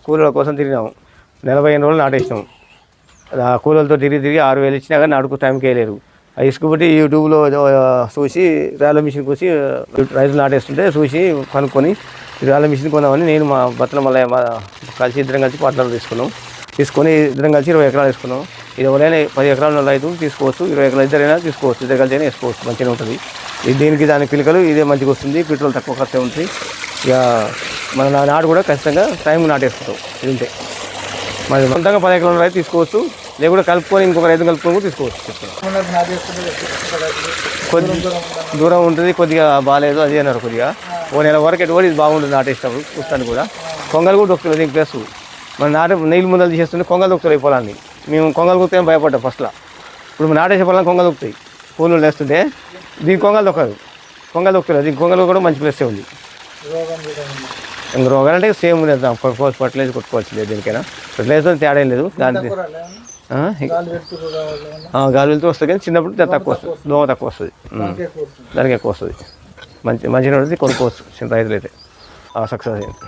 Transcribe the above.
కూలీల కోసం తిరిగినాము 45 రోజులు నాటేసినాము. కూలీలతో తిరిగి 6,000 ఇచ్చినా కానీ నాటుకు టైంకి వేయలేరు. ఇసుకబట్టి యూట్యూబ్లో చూసి రేళ్ళ మిషన్ కోసి రైతులు నాటేస్తుంటే చూసి కనుక్కొని రేళ్ళ మిషన్ కొందామని నేను మా భర్తల మళ్ళీ ఇద్దరం కలిసి పాటలు తీసుకొని ఇద్దరం కలిసి 20 ఎకరాలు వేసుకున్నాం. ఇది ఎవరైనా 10 ఎకరాల రైతు తీసుకోవచ్చు, 20 ఎకరాలు ఇద్దరైనా తీసుకోవచ్చు, ఇద్దరు కలిసి అయినా వేసుకోవచ్చు, మంచిగా ఉంటుంది. దీనికి దాని పిలకలు ఇదే మంచిగా వస్తుంది, పెట్రోల్ తక్కువ ఖర్చు ఉంటుంది. ఇక మన నాటు కూడా ఖచ్చితంగా టైంకి నాటేసుకుంటాం. ఇది ఉంటే మరి సొంతంగా 10 ఎకరాల రైతు తీసుకోవచ్చు, లేకుండా కలుపుకొని ఇంకొక రైతు కలుపుకొని కూడా తీసుకోవచ్చు. కొద్ది దూరం ఉంటుంది, కొద్దిగా బాగాలేదు అది అన్నారు. కొద్దిగా ఓ నెల వరకు ఎటువంటి ఇది బాగుంటుంది నాటేసినప్పుడు చూస్తాను కూడా. కొంగలు కూడా దొక్కుతుంది దీనికి ప్లస్ మన నీళ్ళు ముందలు తీసేస్తుంటే కొంగలు దొక్కుతాయి పొలాన్ని. మేము కొంగలు దొక్కుతాయని భయపడ్డాం ఫస్ట్లో. ఇప్పుడు నాటేసే పొలాన్ని కొంగలు దొక్కుతాయి, పూలు వేస్తుంటే దీనికి కొంగలు దొక్కదు, కొంగలు దొక్కుతుంది. దీనికి కొంగలు కూడా మంచి ప్లస్ ఉంది. ఇంక రోగాలు అంటే సేమ్ లేదు, ఫర్టిలైజర్ కొట్టుకోవచ్చు లేదు, దేనికైనా ఫర్టిలైజర్ తేడా ఏం లేదు. దానికి గాలి వెళ్తూ వస్తుంది, కానీ చిన్నప్పుడు తక్కువ వస్తుంది, దోమ తక్కువ వస్తుంది, దానికి ఎక్కువ వస్తుంది. మంచిగా ఉంటుంది, కొనుక్కోవచ్చు చిన్న రైతులు అయితే సక్సెస్ అయ్యింది.